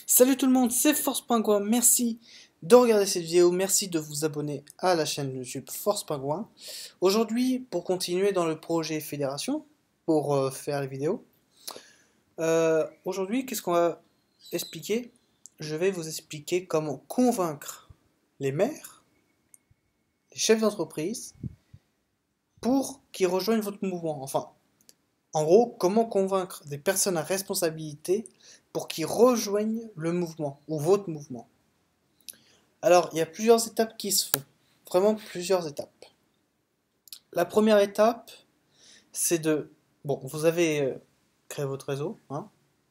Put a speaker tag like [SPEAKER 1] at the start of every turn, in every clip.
[SPEAKER 1] Salut tout le monde, c'est Force Pingouin. Merci de regarder cette vidéo. Merci de vous abonner à la chaîne YouTube Force Pingouin. Aujourd'hui, pour continuer dans le projet Fédération, pour faire les vidéos, aujourd'hui, qu'est-ce qu'on va expliquer? Je vais vous expliquer comment convaincre les maires, les chefs d'entreprise, pour qu'ils rejoignent votre mouvement. Enfin, en gros, comment convaincre des personnes à responsabilité pour qu'ils rejoignent le mouvement ou votre mouvement. Alors, il y a plusieurs étapes qui se font. Vraiment plusieurs étapes. La première étape, c'est de... Bon, vous avez créé votre réseau, hein,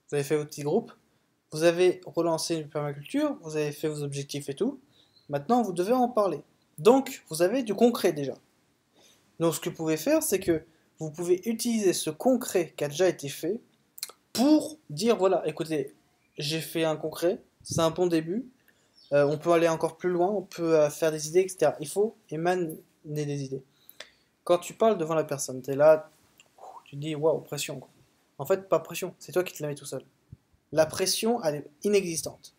[SPEAKER 1] vous avez fait votre petit groupe, vous avez relancé une permaculture, vous avez fait vos objectifs et tout. Maintenant, vous devez en parler. Donc, vous avez du concret déjà. Donc, ce que vous pouvez faire, c'est que vous pouvez utiliser ce concret qui a déjà été fait pour dire, voilà, écoutez, j'ai fait un concret, c'est un bon début, on peut aller encore plus loin, on peut faire des idées, etc. Il faut émaner des idées. Quand tu parles devant la personne, tu es là, tu te dis waouh, pression, quoi. En fait, pas pression, c'est toi qui te la mets tout seul. La pression, elle est inexistante.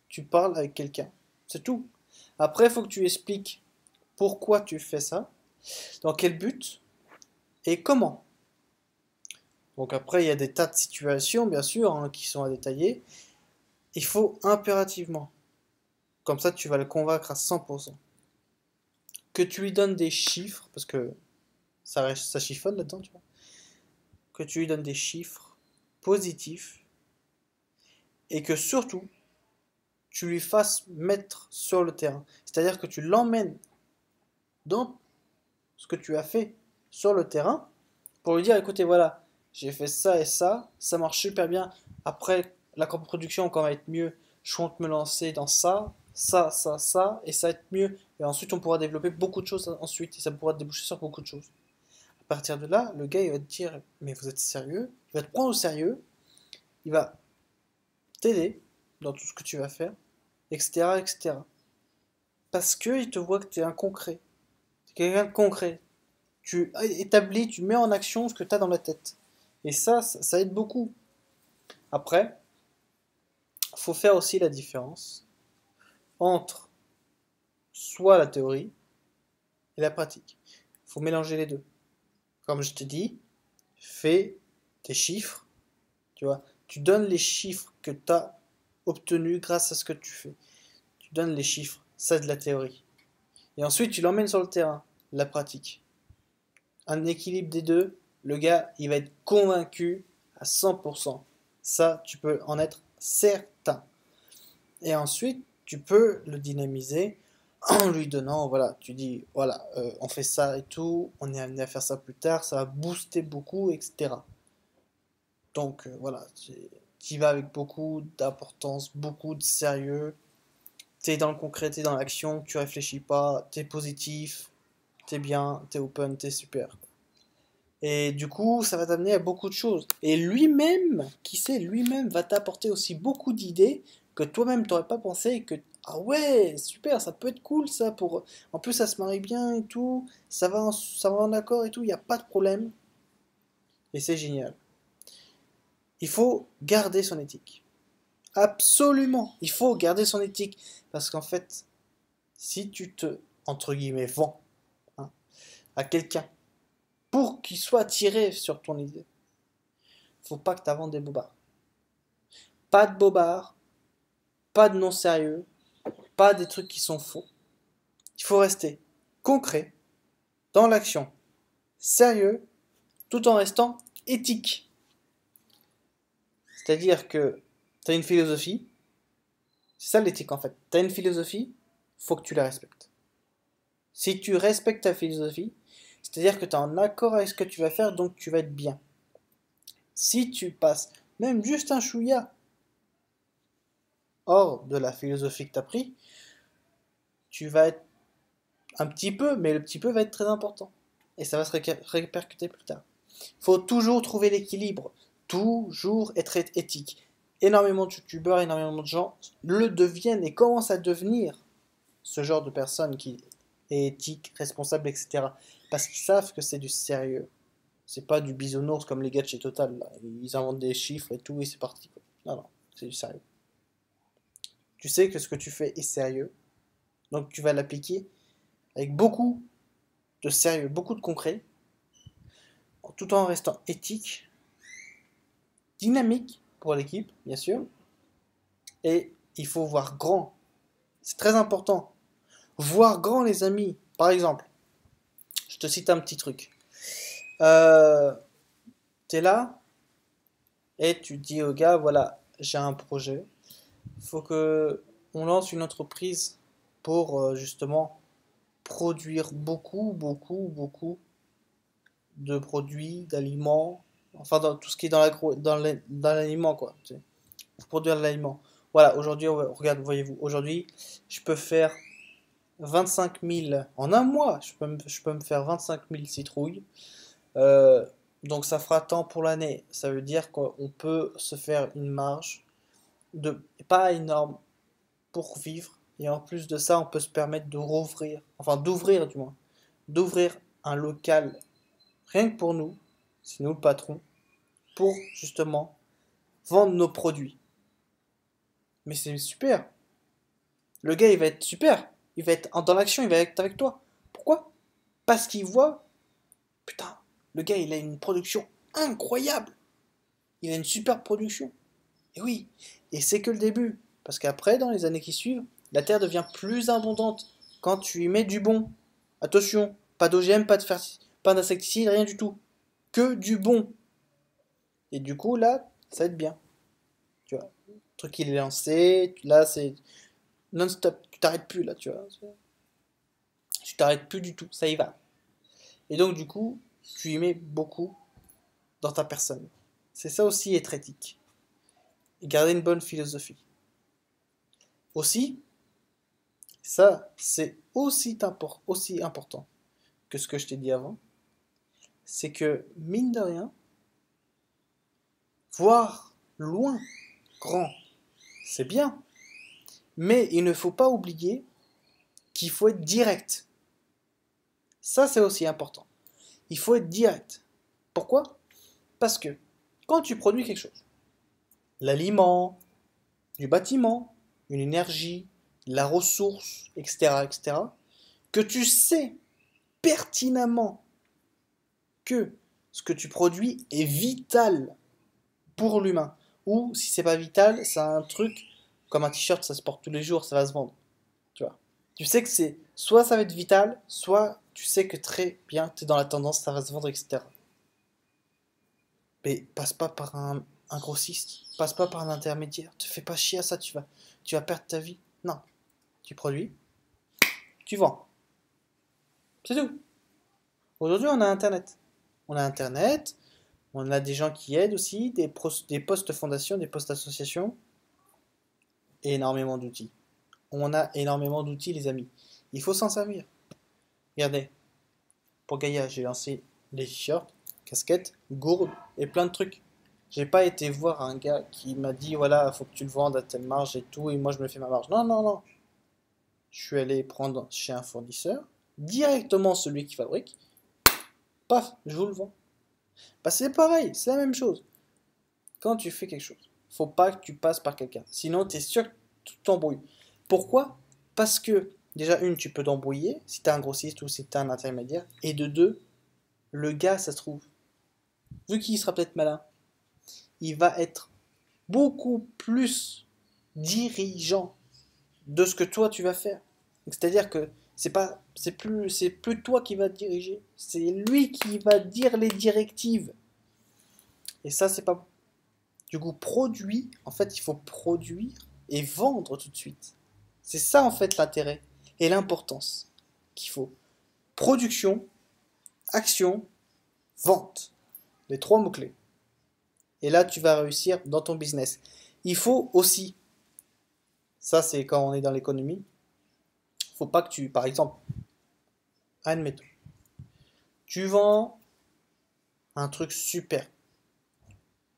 [SPEAKER 1] Tu parles avec quelqu'un, c'est tout. Après, il faut que tu expliques pourquoi tu fais ça, dans quel but et comment. Donc après, il y a des tas de situations, bien sûr, hein, qui sont à détailler. Il faut impérativement, comme ça tu vas le convaincre à 100%, que tu lui donnes des chiffres, parce que ça chiffonne là-dedans, tu vois. Que tu lui donnes des chiffres positifs et que surtout, tu lui fasses mettre sur le terrain. C'est-à-dire que tu l'emmènes dans ce que tu as fait sur le terrain pour lui dire, écoutez, voilà, j'ai fait ça et ça marche super bien. Après, la production quand va être mieux, je compte me lancer dans ça, et ça va être mieux. Et ensuite, on pourra développer beaucoup de choses ensuite, et ça pourra déboucher sur beaucoup de choses. À partir de là, le gars, il va te dire, mais vous êtes sérieux? Il va te prendre au sérieux, il va t'aider dans tout ce que tu vas faire, etc., etc. Parce qu'il te voit que tu es un concret. Tu es quelqu'un de concret. Tu établis, tu mets en action ce que tu as dans la tête. Et ça aide beaucoup. Après, il faut faire aussi la différence entre soit la théorie et la pratique. Il faut mélanger les deux. Comme je te dis, fais tes chiffres, tu vois. Tu donnes les chiffres que tu as obtenus grâce à ce que tu fais. Tu donnes les chiffres, ça c'est de la théorie. Et ensuite, tu l'emmènes sur le terrain, la pratique. Un équilibre des deux, le gars, il va être convaincu à 100%. Ça, tu peux en être certain. Et ensuite, tu peux le dynamiser en lui donnant, voilà, tu dis, voilà, on fait ça et tout, on est amené à faire ça plus tard, ça va booster beaucoup, etc. Donc voilà, tu y vas avec beaucoup d'importance, beaucoup de sérieux, t'es dans le concret, t'es dans l'action, tu réfléchis pas, t'es positif, t'es bien, t'es open, t'es super. Et du coup, ça va t'amener à beaucoup de choses. Et lui-même, qui sait, lui-même va t'apporter aussi beaucoup d'idées que toi-même t'aurais pas pensé et que ah ouais, super, ça peut être cool ça pour en plus ça se marie bien et tout, ça va en accord et tout, il n'y a pas de problème et c'est génial. Il faut garder son éthique. Absolument, il faut garder son éthique parce qu'en fait, si tu te entre guillemets vends, hein, à quelqu'un pour qu'il soit attiré sur ton idée, faut pas que tu vendes des bobards. Pas de bobards, pas de non sérieux, pas des trucs qui sont faux. Il faut rester concret, dans l'action, sérieux, tout en restant éthique. C'est-à-dire que tu as une philosophie, c'est ça l'éthique en fait. Tu as une philosophie, faut que tu la respectes. Si tu respectes ta philosophie, c'est-à-dire que tu es en accord avec ce que tu vas faire, donc tu vas être bien. Si tu passes même juste un chouïa hors de la philosophie que tu as pris, tu vas être un petit peu, mais le petit peu va être très important. Et ça va se répercuter plus tard. Il faut toujours trouver l'équilibre, toujours être éthique. Énormément de youtubeurs, énormément de gens le deviennent et commencent à devenir ce genre de personne qui est éthique, responsable, etc. Parce qu'ils savent que c'est du sérieux. C'est pas du bisounours comme les gars de chez Total. Là. Ils inventent des chiffres et tout et c'est parti. Quoi. Non, non, c'est du sérieux. Tu sais que ce que tu fais est sérieux. Donc tu vas l'appliquer avec beaucoup de sérieux, beaucoup de concret, tout en restant éthique, dynamique pour l'équipe, bien sûr. Et il faut voir grand. C'est très important. Voir grand, les amis. Par exemple, je te cite un petit truc. Euh, Tu es là et tu dis au gars, voilà, j'ai un projet. Il faut que on lance une entreprise pour justement produire beaucoup de produits, d'aliments, enfin dans tout ce qui est dans l'agro, dans l'aliment quoi. Tu sais. Faut produire de l'aliment. Voilà, aujourd'hui, regarde, voyez-vous, aujourd'hui, je peux faire 25 000 en un mois. Je peux me faire 25 000 citrouilles. Euh, donc ça fera tant pour l'année. Ça veut dire qu'on peut se faire une marge de pas énorme pour vivre. Et en plus de ça, on peut se permettre de rouvrir, enfin d'ouvrir du moins, d'ouvrir un local rien que pour nous, c'est nous le patron, pour justement vendre nos produits. Mais c'est super. Le gars, il va être super. Il va être dans l'action, il va être avec toi. Pourquoi? Parce qu'il voit, putain, le gars, il a une production incroyable. Il a une super production. Et oui, et c'est que le début. Parce qu'après, dans les années qui suivent, la terre devient plus abondante quand tu y mets du bon. Attention, pas d'OGM, pas d'insecticides, rien du tout. Que du bon. Et du coup, là, ça va être bien. Tu vois, le truc il est lancé, là c'est non-stop, tu t'arrêtes plus là, tu vois. Tu t'arrêtes plus du tout, ça y va. Et donc du coup, tu y mets beaucoup dans ta personne. C'est ça aussi être éthique. Et garder une bonne philosophie. Aussi, ça c'est aussi important que ce que je t'ai dit avant, c'est que mine de rien, voir loin, grand, c'est bien. Mais il ne faut pas oublier qu'il faut être direct. Ça c'est aussi important. Il faut être direct. Pourquoi? Parce que quand tu produis quelque chose, l'aliment, du bâtiment, une énergie, la ressource, etc., etc., que tu sais pertinemment que ce que tu produis est vital pour l'humain, ou si c'est pas vital, c'est un truc comme un t-shirt, ça se porte tous les jours, ça va se vendre, tu vois. Tu sais que c'est soit ça va être vital, soit tu sais que très bien, tu es dans la tendance, ça va se vendre, etc. Mais passe pas par un grossiste, passe pas par un intermédiaire, te fais pas chier à ça, tu vas perdre ta vie. Non, tu produis, tu vends. C'est tout. Aujourd'hui, on a Internet. On a Internet, on a des gens qui aident aussi, des postes fondations, des postes associations, et énormément d'outils. On a énormément d'outils, les amis. Il faut s'en servir. Regardez, pour Gaïa, j'ai lancé les t-shirts, casquettes, gourdes et plein de trucs. J'ai pas été voir un gars qui m'a dit voilà, faut que tu le vendes à telle marge et tout, et moi je me fais ma marge. Non, non, non. Je suis allé prendre chez un fournisseur, directement celui qui fabrique, paf, je vous le vends. Bah c'est pareil, c'est la même chose. Quand tu fais quelque chose, faut pas que tu passes par quelqu'un. Sinon, tu es sûr que tu t'embrouilles. Pourquoi? Parce que, déjà, une, tu peux t'embrouiller si tu es un grossiste ou si tu es un intermédiaire. Et de deux, le gars, ça se trouve, vu qu'il sera peut-être malin, il va être beaucoup plus dirigeant de ce que toi tu vas faire. C'est-à-dire que c'est plus toi qui va diriger, c'est lui qui va dire les directives. Et ça, c'est pas bon. Du coup, produit, en fait, il faut produire et vendre tout de suite. C'est ça, en fait, l'intérêt et l'importance qu'il faut. Production, action, vente. Les trois mots-clés. Et là, tu vas réussir dans ton business. Il faut aussi, ça c'est quand on est dans l'économie, il faut pas que tu, par exemple, admettons, tu vends un truc super.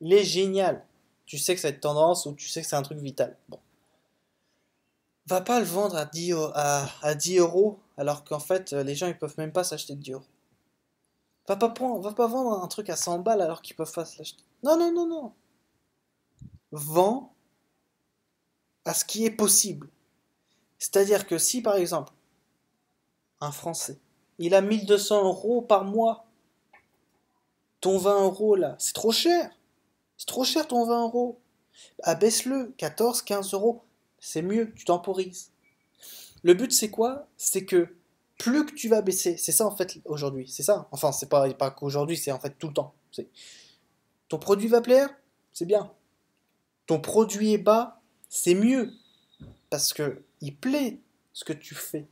[SPEAKER 1] Il est génial. Tu sais que c'est tendance ou tu sais que c'est un truc vital. Bon. Va pas le vendre à 10 euros alors qu'en fait les gens ils peuvent même pas s'acheter de 10 euros. Va pas vendre un truc à 100 balles alors qu'ils peuvent pas se l'acheter. Non, non, non, non. Vends à ce qui est possible. C'est-à-dire que si par exemple, un Français, il a 1 200 € par mois, ton 20 € là, c'est trop cher. C'est trop cher ton 20 €. Abaisse-le, 14, 15 €, c'est mieux, tu temporises. Le but c'est quoi? C'est que plus que tu vas baisser, c'est ça en fait aujourd'hui, c'est ça. Enfin, c'est pas qu'aujourd'hui, c'est en fait tout le temps. Ton produit va plaire, c'est bien. Ton produit est bas, c'est mieux. Parce que il plaît ce que tu fais.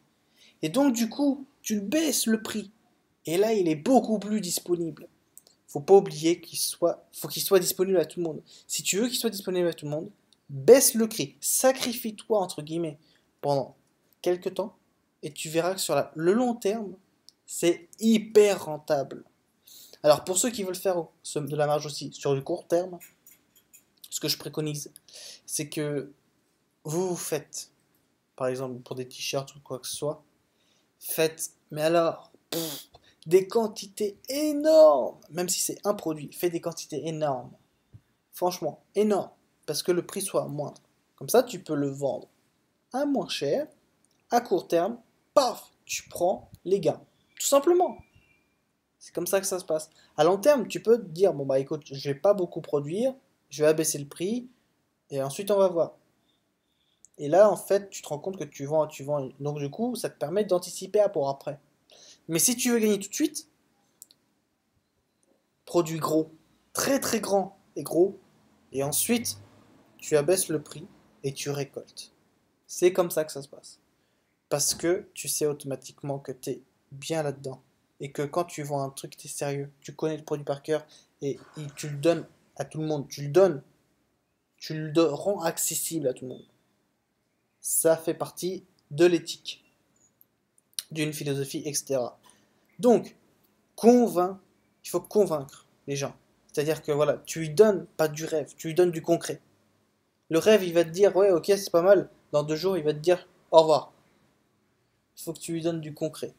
[SPEAKER 1] Et donc du coup, tu baisses le prix. Et là, il est beaucoup plus disponible. Faut pas oublier faut qu'il soit disponible à tout le monde. Si tu veux qu'il soit disponible à tout le monde, baisse le prix. Sacrifie-toi entre guillemets pendant quelques temps et tu verras que sur le long terme, c'est hyper rentable. Alors pour ceux qui veulent faire de la marge aussi sur du court terme, ce que je préconise, c'est que vous faites, par exemple pour des t-shirts ou quoi que ce soit, faites, mais alors, des quantités énormes, même si c'est un produit, faites des quantités énormes. Franchement, énormes, parce que le prix soit moindre. Comme ça, tu peux le vendre à moins cher, à court terme, paf, tu prends les gains. Tout simplement. C'est comme ça que ça se passe. À long terme, tu peux te dire, bon bah écoute, je vais pas beaucoup produire, je vais abaisser le prix, et ensuite on va voir. Et là, en fait, tu te rends compte que tu vends. Donc du coup, ça te permet d'anticiper à pour après. Mais si tu veux gagner tout de suite, produit gros, très très grand et gros, et ensuite, tu abaisses le prix et tu récoltes. C'est comme ça que ça se passe. Parce que tu sais automatiquement que tu es bien là-dedans. Et que quand tu vends un truc, tu es sérieux. Tu connais le produit par cœur et tu le donnes à tout le monde. Tu le donnes. Tu le rends accessible à tout le monde. Ça fait partie de l'éthique, d'une philosophie, etc. Donc, il faut convaincre les gens. C'est-à-dire que voilà, tu lui donnes pas du rêve, tu lui donnes du concret. Le rêve, il va te dire, ouais, ok, c'est pas mal. Dans 2 jours, il va te dire, au revoir. Il faut que tu lui donnes du concret.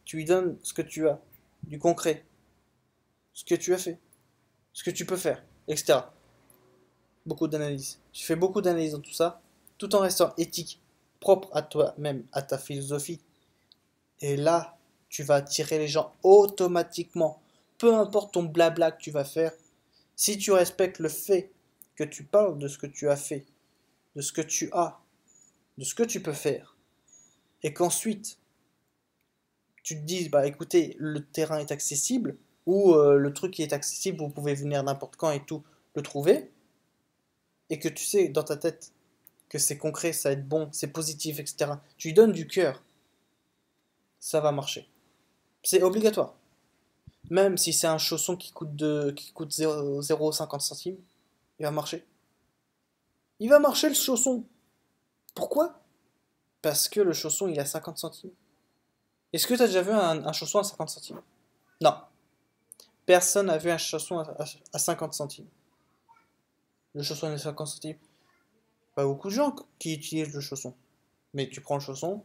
[SPEAKER 1] Tu lui donnes ce que tu as, du concret, ce que tu as fait, ce que tu peux faire, etc. Beaucoup d'analyses. Tu fais beaucoup d'analyses dans tout ça, tout en restant éthique, propre à toi-même, à ta philosophie. Et là, tu vas attirer les gens automatiquement. Peu importe ton blabla que tu vas faire, si tu respectes le fait que tu parles de ce que tu as fait, de ce que tu as, de ce que tu peux faire, et qu'ensuite tu te dises, bah écoutez, le terrain est accessible, ou le truc est accessible, vous pouvez venir n'importe quand et tout, le trouver, et que tu sais dans ta tête que c'est concret, ça va être bon, c'est positif, etc. Tu lui donnes du cœur, ça va marcher. C'est obligatoire. Même si c'est un chausson qui coûte 0,50 centimes, il va marcher. Il va marcher le chausson. Pourquoi? Parce que le chausson il a 50 centimes. Est-ce que tu as déjà vu un chausson à 50 centimes? Non. Personne n'a vu un chausson à 50 centimes. Le chausson à 50 centimes. Pas beaucoup de gens qui utilisent le chausson. Mais tu prends le chausson,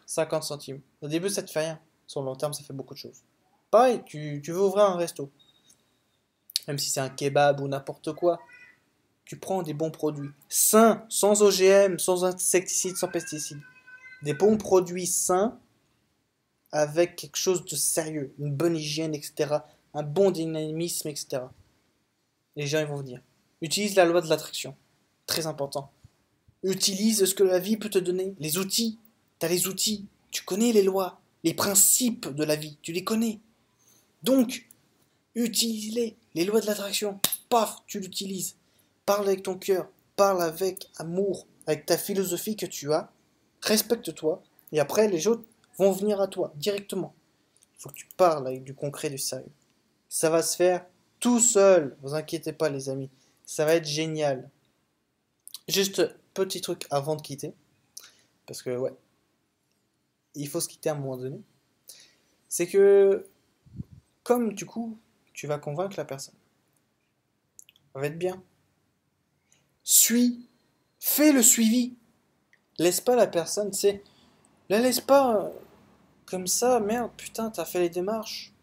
[SPEAKER 1] 50 centimes. Au début ça te fait rien. Sur le long terme ça fait beaucoup de choses. Pareil, tu veux ouvrir un resto. Même si c'est un kebab ou n'importe quoi. Tu prends des bons produits. Sains, sans OGM, sans insecticides, sans pesticides. Des bons produits sains avec quelque chose de sérieux. Une bonne hygiène, etc. Un bon dynamisme, etc. Les gens ils vont venir. Utilise la loi de l'attraction. Très important. Utilise ce que la vie peut te donner. Les outils. Tu as les outils. Tu connais les lois. Les principes de la vie. Tu les connais. Donc, utilise-les. Les lois de l'attraction. Paf, tu l'utilises. Parle avec ton cœur. Parle avec amour. Avec ta philosophie que tu as. Respecte-toi. Et après, les autres vont venir à toi directement. Il faut que tu parles avec du concret, du sérieux. Ça va se faire tout seul. Vous inquiétez pas, les amis. Ça va être génial. Juste petit truc avant de quitter. Parce que, ouais, il faut se quitter à un moment donné. C'est que, comme du coup, tu vas convaincre la personne. Ça va être bien. Suis. Fais le suivi. Laisse pas la personne, c'est. La laisse pas comme ça, merde, putain, t'as fait les démarches.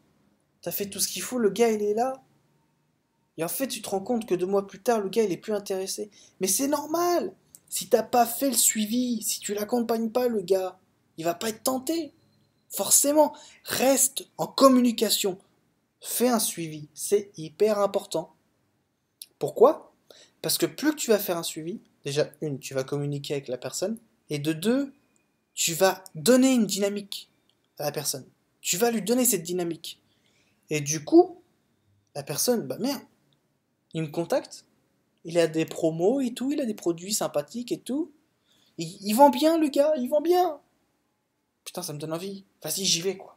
[SPEAKER 1] T'as fait tout ce qu'il faut, le gars il est là. Et en fait, tu te rends compte que 2 mois plus tard, le gars il est plus intéressé. Mais c'est normal. Si t'as pas fait le suivi, si tu l'accompagnes pas, le gars, il va pas être tenté. Forcément, reste en communication. Fais un suivi, c'est hyper important. Pourquoi? Parce que plus que tu vas faire un suivi, déjà, une, tu vas communiquer avec la personne, et de deux, tu vas donner une dynamique à la personne. Tu vas lui donner cette dynamique. Et du coup, la personne, bah merde, il me contacte, il a des promos et tout, il a des produits sympathiques et tout. Il vend bien, le gars, il vend bien. Putain, ça me donne envie. Vas-y, j'y vais, quoi.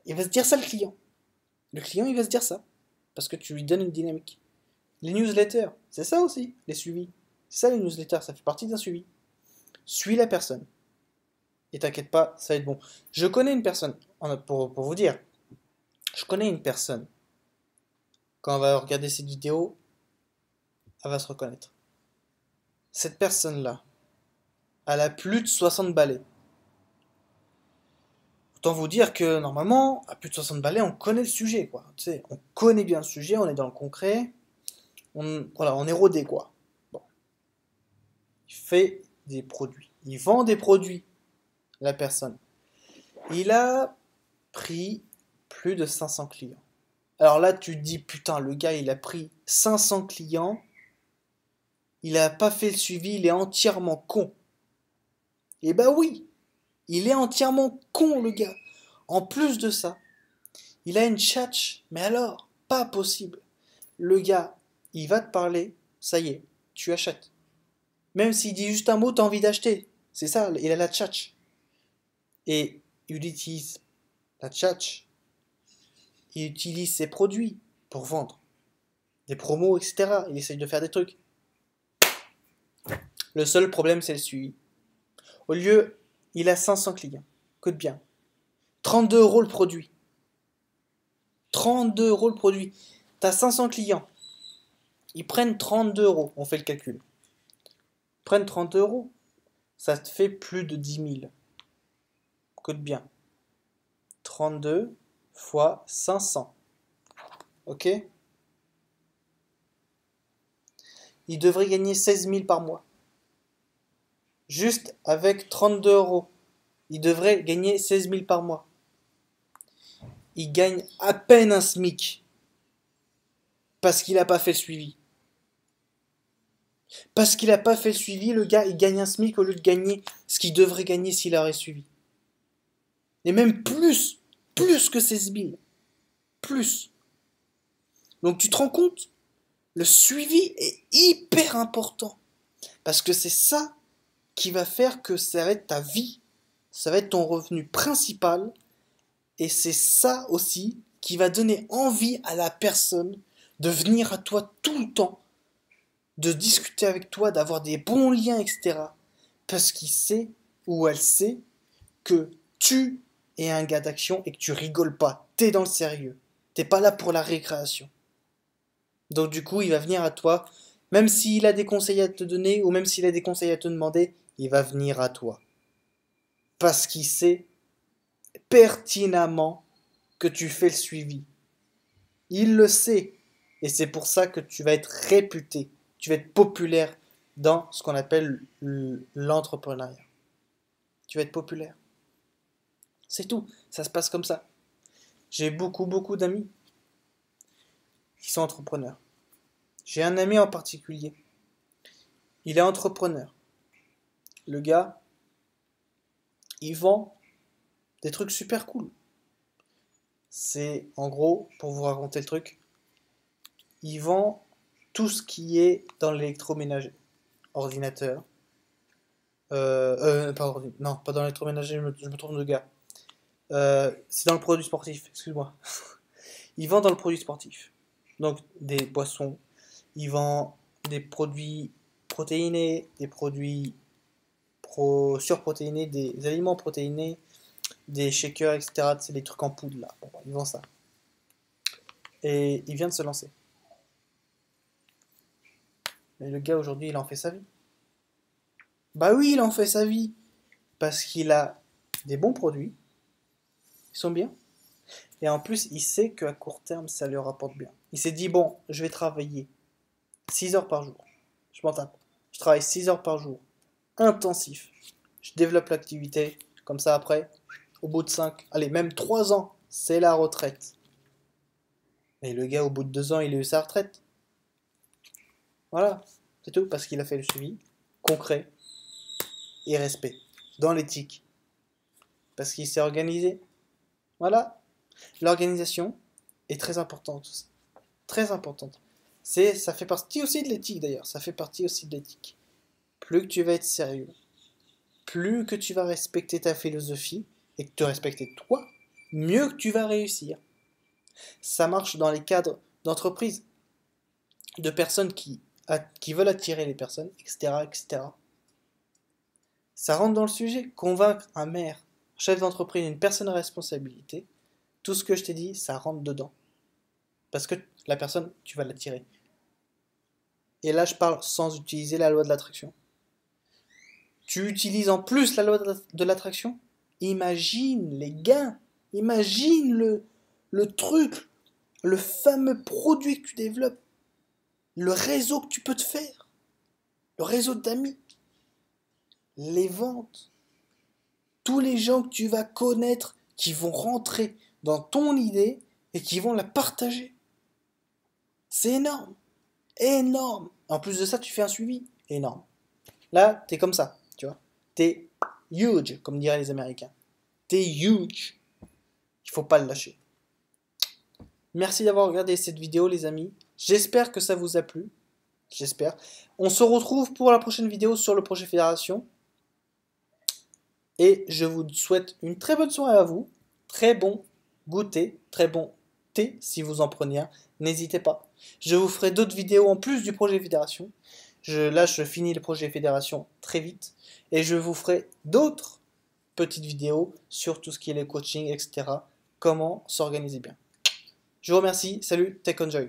[SPEAKER 1] Il va se dire ça, le client. Le client, il va se dire ça. Parce que tu lui donnes une dynamique. Les newsletters, c'est ça aussi, les suivis. C'est ça, les newsletters, ça fait partie d'un suivi. Suis la personne. Et t'inquiète pas, ça va être bon. Je connais une personne, pour vous dire, je connais une personne. Quand on va regarder cette vidéo, elle va se reconnaître. Cette personne-là, elle a plus de 60 balais. Autant vous dire que normalement, à plus de 60 balais, on connaît le sujet, quoi. Tu sais, on connaît bien le sujet, on est dans le concret, voilà, on est rodé, quoi. Bon. Il fait des produits. Il vend des produits, la personne. Il a pris plus de 500 clients. Alors là, tu te dis, putain, le gars, il a pris 500 clients, il a pas fait le suivi, il est entièrement con. Eh bah oui, il est entièrement con, le gars. En plus de ça, il a une tchatche, mais alors, pas possible. Le gars, il va te parler, ça y est, tu achètes. Même s'il dit juste un mot, t'as envie d'acheter. C'est ça, il a la tchatche. Et il utilise la tchatche, il utilise ses produits pour vendre. Des promos, etc. Il essaye de faire des trucs. Le seul problème, c'est le suivi. Au lieu, il a 500 clients. Écoute bien. 32 euros le produit. 32 euros le produit. T'as 500 clients. Ils prennent 32 euros. On fait le calcul. Ils prennent 32 euros. Ça te fait plus de 10 000. Écoute bien. 32 fois 500. Ok? Il devrait gagner 16 000 par mois. Juste avec 32 euros. Il devrait gagner 16 000 par mois. Il gagne à peine un SMIC. Parce qu'il n'a pas fait le suivi. Parce qu'il n'a pas fait le suivi, le gars, il gagne un SMIC au lieu de gagner ce qu'il devrait gagner s'il aurait suivi. Et même plus, plus que 16 000. Plus. Donc tu te rends compte, le suivi est hyper important. Parce que c'est ça qui va faire que ça va être ta vie. Ça va être ton revenu principal. Et c'est ça aussi qui va donner envie à la personne de venir à toi tout le temps, de discuter avec toi, d'avoir des bons liens, etc. Parce qu'il sait ou elle sait que tu es un gars d'action et que tu rigoles pas. T'es dans le sérieux. T'es pas là pour la récréation. Donc du coup, il va venir à toi, même s'il a des conseils à te donner ou même s'il a des conseils à te demander, il va venir à toi. Parce qu'il sait pertinemment que tu fais le suivi. Il le sait. Et c'est pour ça que tu vas être réputé. Tu vas être populaire dans ce qu'on appelle l'entrepreneuriat. Tu vas être populaire. C'est tout. Ça se passe comme ça. J'ai beaucoup d'amis qui sont entrepreneurs. J'ai un ami en particulier. Il est entrepreneur. Le gars, il vend des trucs super cool. C'est, en gros, pour vous raconter le truc, il vend tout ce qui est dans l'électroménager. Ordinateur. Non, pas dans l'électroménager, je me trompe de gars. C'est dans le produit sportif, excuse-moi. Il vend dans le produit sportif. Donc des boissons. Il vend des produits protéinés, des produits surprotéinés, des aliments protéinés, des shakers, etc. C'est des trucs en poudre là. Bon, il vend ça. Et il vient de se lancer. Mais le gars aujourd'hui, il en fait sa vie. Bah oui, il en fait sa vie. Parce qu'il a des bons produits. Ils sont bien. Et en plus, il sait qu'à court terme, ça lui rapporte bien. Il s'est dit, bon, je vais travailler 6 heures par jour. Je m'en tape. Je travaille 6 heures par jour. intensif. Je développe l'activité, comme ça après, au bout de 5, allez, même 3 ans, c'est la retraite. Et le gars, au bout de 2 ans, il a eu sa retraite. Voilà, c'est tout, parce qu'il a fait le suivi concret et respect, dans l'éthique. Parce qu'il s'est organisé. Voilà, l'organisation est très importante aussi. Très importante. Ça fait partie aussi de l'éthique d'ailleurs, ça fait partie aussi de l'éthique. Plus que tu vas être sérieux, plus que tu vas respecter ta philosophie et que tu respectes toi, mieux que tu vas réussir. Ça marche dans les cadres d'entreprise, de personnes qui veulent attirer les personnes, etc., etc. Ça rentre dans le sujet. Convaincre un maire, un chef d'entreprise, une personne à responsabilité, tout ce que je t'ai dit, ça rentre dedans. Parce que la personne, tu vas l'attirer. Et là, je parle sans utiliser la loi de l'attraction. Tu utilises en plus la loi de l'attraction. Imagine les gains. Imagine le truc, le fameux produit que tu développes. Le réseau que tu peux te faire. Le réseau d'amis. Les ventes. Tous les gens que tu vas connaître qui vont rentrer dans ton idée et qui vont la partager. C'est énorme. Énorme. En plus de ça, tu fais un suivi. Énorme. Là, t'es comme ça, tu vois. T'es huge, comme diraient les Américains. T'es huge. Il faut pas le lâcher. Merci d'avoir regardé cette vidéo, les amis. J'espère que ça vous a plu. J'espère. On se retrouve pour la prochaine vidéo sur le projet Fédération. Et je vous souhaite une très bonne soirée à vous. Très bon goûter, très bon thé si vous en prenez un. N'hésitez pas. Je vous ferai d'autres vidéos en plus du projet Fédération. Là, je finis le projet Fédération très vite. Et je vous ferai d'autres petites vidéos sur tout ce qui est les coachings, etc. Comment s'organiser bien. Je vous remercie. Salut, Tech Enjoy.